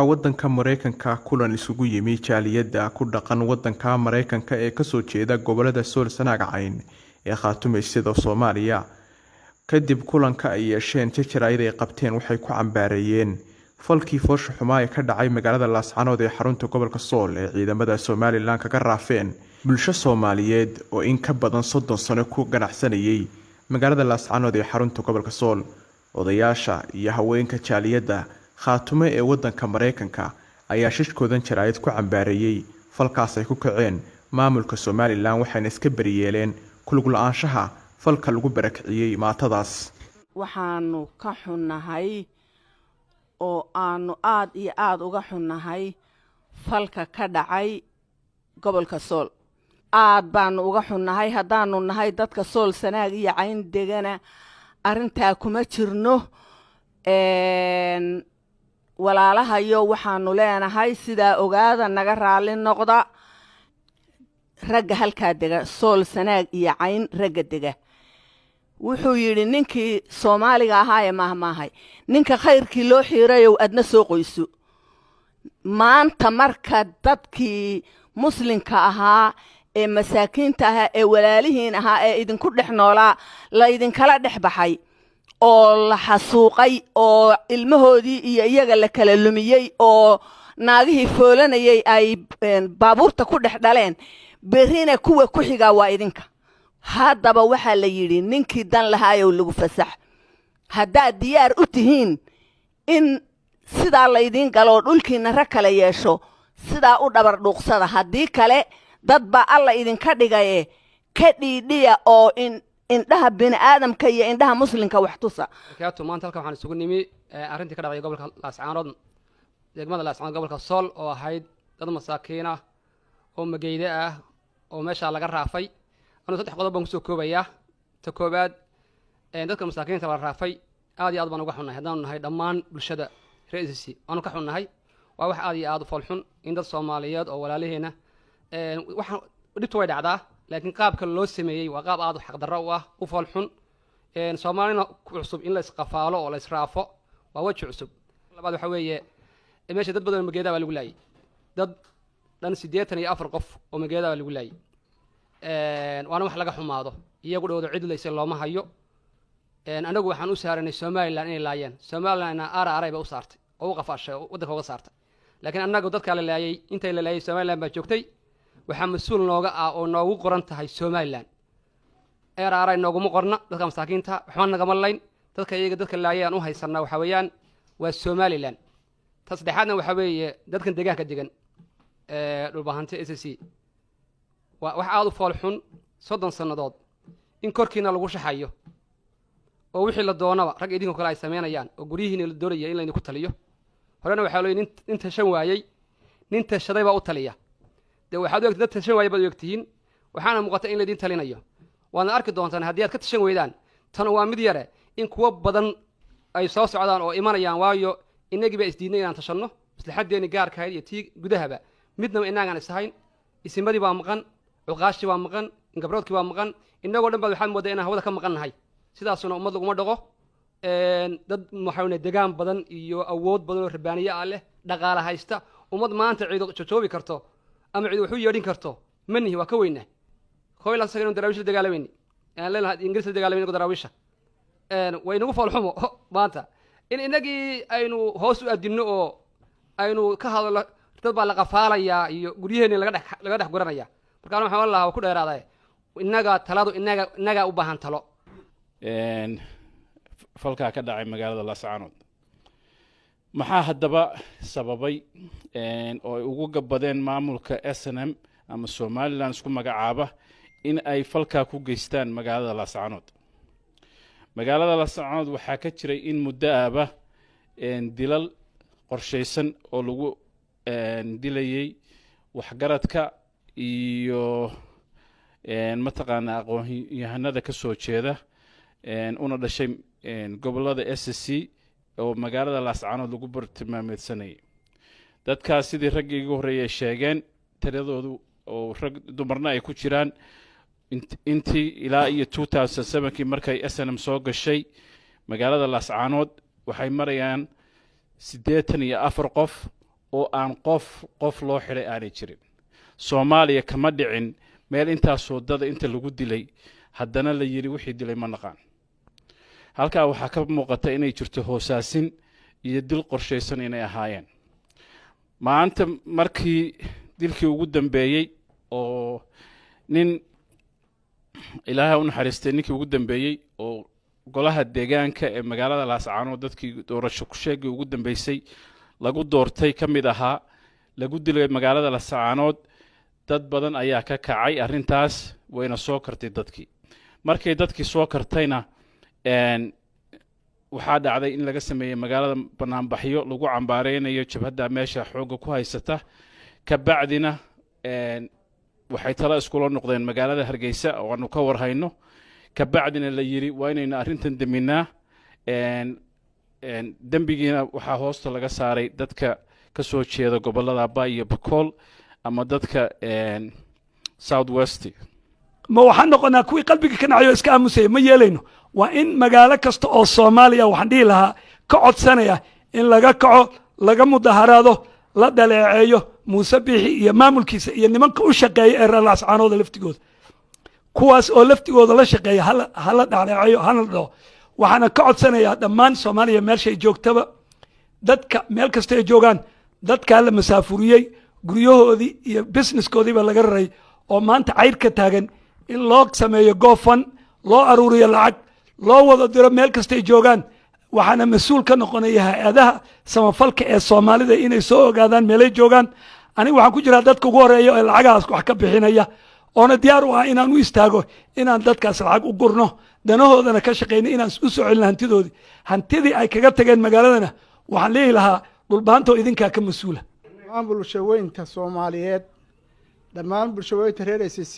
waddanka Mareykanka kulan isugu yimi jaaliyada ku dhaqan waddanka Mareykanka ee ka soo jeeda gobolada Sool Sanaag Cayn ee Khaatumeysida Soomaaliya kadib kulanka ay yeesheen jajarayd ay qabteen waxay ku cambaareeyeen falkii foosha xumaa ee ka dhacay magaalada Laascaanood ee xarunta gobolka Sool ee ciidamada Somaliland kaga raafeen bulsho Soomaaliyeed oo in ka badan 30 sano ku ganacsanayay magaalada Laascaanood ee xarunta gobolka Sool odayaasha iyo haweenka jaaliyada Khaatume ee waddanka Mareykanka ayaa shishkoodan jaraayad ku cambaareeyay falkaas ay ku kaceen maamulka Somaliland waxayna iska bariyeeleen kulug la'aanshaha falka lagu barakiciyay maatadaas waxaanu ka xunnahay oo aanu aad iyo aad uga xunnahay falka ka dhacay gobolka Sool aad baanu uga xunnahay haddaanu nahay dadka Sool Sanaag iyo Cayn degana arintaa kuma jirno walaalahayo waxaanu leenahay sida ogaada naga raali noqda ragga halka dega Sool Sanaag iyo Cayn ragga dega wuxuu yiri ninkii Soomaaliga ahaa ee mahmaahay ninka khayrkii loo xiirayo adna soo qoyso maanta marka dadkii muslimka ahaa ee masaakiinta ahaa ee walaalihiin ahaa ee idinku dhex noolaa la idinkala dhex baxay oo la xasuuqay oo ilmahoodii iyo iyaga la kala lumiyay oo naagihii foolanayay ay baabuurta ku dhex dhaleen berina kuwa ku xiga waa idinka haddaba waxa la yiri ninkii dan lahaayo lagu fasax hadda diyaar u tihiin in sida la idin galo dhulkiina ra kala yeesho sida u dhabar dhuuqsada hadii kale dad ba alla idinka dhigaye ka dhiidhiya oo indhaha bini aadamka iyo indhaha muslimka wax tusa kaato maanta halka waxaan isugu nimi arintii ka dhacay gobolka Laascaanood degmada Laascaanood gobolka Sool oo ahayd dad masaakiin ah oo magayda ah oo meesha laga raafay أنا صدق قضاء بنسو كوبايا تكوباد dadka masaakiinta la raafay aad iyo aad baan uga xunnahay hadaan nahay dhamaan bulshada reesisi aanu ka xunnahay waa wax aad iyo aad u falxun in dad Soomaaliyeed oo walaalaheena waxa dhibtu way dhacdaa laakiin qaabka loo sameeyay waa qaab aad u xaq darro ah u falxun Soomaalina ku cusub in la isqafaalo oo la israafo waa waji cusub labaad waxa weeye meesha dad badan mageeda waa lagu laayay dad dhan 84 qof oo mageeda waa lagu laayay waana wax laga xumaado iyagu dhowdo cid leeysan looma hayo anagu waxaan u saaranay Somaliland inay laayeen Somaliland ara ba u saartay oo u qafaashay wadanka uga saartay laakiin anagu dadka la laayay intay la laayay Somaliland ba joogtay waxa mas'uul nooga ah oo noogu qoran tahay Somaliland ara noogu ma qorna dadka masaakiinta waxaan naga malayn dadka iyaga dadka laayay aan u haysanaa waxa weeyaan waa Somaliland tasdeexaadna waxa weeye dadkan deegaanka degan dhul baahanta SSC wax aad u falxun 30 sanadood in korkiina lagu shaxayo oo wixii la doonaba rag idinku kala ay sameeyaan oo guriyihiina la doonayay in la idinku taliyo horena waxa loo inta shan waayay ninta shaday baa u taliya de waxa aad dadka shan waayay baad ogtihiin waxaana muuqata in la idin talinayo waana arki doontaan haddii aad ka tashan weydaan tan waa mid yare in kuwa badan ay soo socdaan oo imanayaan waayo inagii ba isdiinay inaan tashanno maslaxadeena gaarka ah iyo tii gudahaba midna inaagan isahayn isimadii baa maqan uqaashi waa maqan gabroodkii waa maqan inagoo dhan baa waxaan moodaa inaan hawada ka maqannahay sidaasuna ummad lagu ma dhago dad maxaawna deegaan badan iyo awood badan oo rabaaniye ah leh dhaqaale haysta ummad maanta ciido joobi karto ama ciido wuxuu yeedhin karto manihi waa ka weyna qoyla sagan daraawish dagaalameen aan leeyahay ingiriis dagaalameen daraawisha way nagu falxumo maanta in inagii aynu hoos u adinno oo aynu ka hadlo dad baa la qafaalaya iyo guryaheena laga dhex guranaya markaan waxa wallahi ku dheeraaday inaga taladu inaga u baahan talo falka ka dhacay magaalada Laascaanood maxaa hadaba sababay oo ugu gabadeen maamulka SNM ama Somaliland isku magacaaba in ay falka ku geystaan magaalada Laascaanood waxaa ka jiray in muddo aaba dilal qorsheysan oo lagu dilayay waxgaradka iyo mataqaana aqoon-yahanada ka soo jeeda una dhashay gobolada SSC oo magaalada Laascaanood lagu bartilmaameedsanayay dadkaas sidii raggii ugu horeeyay sheegeen tiradoodu oo rag dumarna ay ku jiraan intii ilaa iyo 2007 markay SNM soo gashay magaalada Laascaanood waxay marayaan 84 qof oo aan qof loo xidhay aanay jirin soomaaliya kama dhicin meel intaasoo dada inta lagu dilay haddana la yidhi wixii dilay ma naqaan halkaa waxaa ka muuqata inay jirto hoosaasin iyo dil qorshaysan inay ahaayeen maanta markii dilkii ugu dambeeyey oo nin ilaahay u naxariistay ninkii ugu dambeeyey oo golaha deegaanka ee magaalada laascaanood dadkii doorasho ku sheegay ugu dambeysay lagu doortay ka mid ahaa lagu dilay magaalada laascaanood dad badan ayaa ka kacay arrintaas wayna soo kartay dadkii markay dadkii soo kartayna waxaa dhacday in laga sameeyey magaalada banaanbaxyo lagu cambaareynayo jabhadda meesha xoogga ku haysata ka bacdina waxay tala iskula noqdeen magaalada hargeysa oo aanu ka warhayno ka bacdina la yidhi waa inaynu arrintan deminaa dembigiina waxaa hoosta laga saaray dadka ka soo jeeda gobollada Abay iyo Bakool ama dadka South West ma waxaan noqonaa kuwii qalbiga ka nacayo iska aamusay ma yeelayno waa in magaalo kasta oo Soomaaliya waxaan dhihi lahaa ka codsanaya in laga kaco laga mudaharaado la dhaleeceeyo Muuse Biixi iyo maamulkiisa iyo nimanka u shaqeeya ee Laascaanood laftigooda kuwaas oo laftigooda la shaqeeya hala dhaleeceeyo hala dhaho waxaana ka codsanayaa dhammaan Soomaaliya meeshay joogtaba dadka meel kasta ay joogaan dadka la masaafuriyay guryahoodii iyo businesskoodii ba laga raray oo maanta cayr ka taagan in loo sameeyo goofan loo aruuriyo lacag loo wada diro meel kasta ay joogaan waxaana mas'uul ka noqonaya hay'adaha samafalka ee Soomaalida inay soo ogaadaan meelay joogaan aniga waxaan ku jiraa dadka ugu horeeya ee lacagaas wax ka bixinaya oona diyaar u ah inaan u istaago inaan dadkaas lacag u gurno danahoodana ka shaqeyno inaan u soo celin hantidii ay kaga tageen magaaladana waxaan leeyahay lahaa dhulbaantoo idinkaa ka mas'uula dhammaan bulshaweynta Soomaaliyeed dhammaan bulshaweynta reer SSC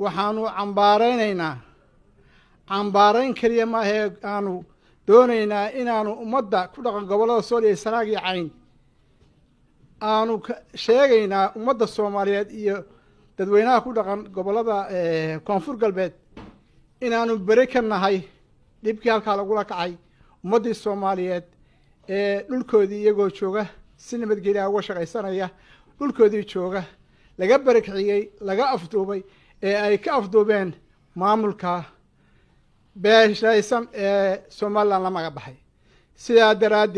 waxaanu cambaarayn kaliya ma ahe aanu doonaynaa inaanu ummadda ku dhaqan gobollada Sool iyo Sanaag iyo Cayn aanu sheegaynaa ummadda Soomaaliyeed iyo dadweynaha ku dhaqan gobollada koonfur galbeed inaanu bari ka nahay dhibkii halkaa lagula kacay ummaddii Soomaaliyeed ee dhulkoodii iyagoo jooga si nabadgelyo uga shaqaysanaya dhulkoodii jooga laga barakiciyey laga afduubay ee ay ka afduubeen maamulka beeshaysan ee Soomaaliland la magac baxay sidaa daraaddeed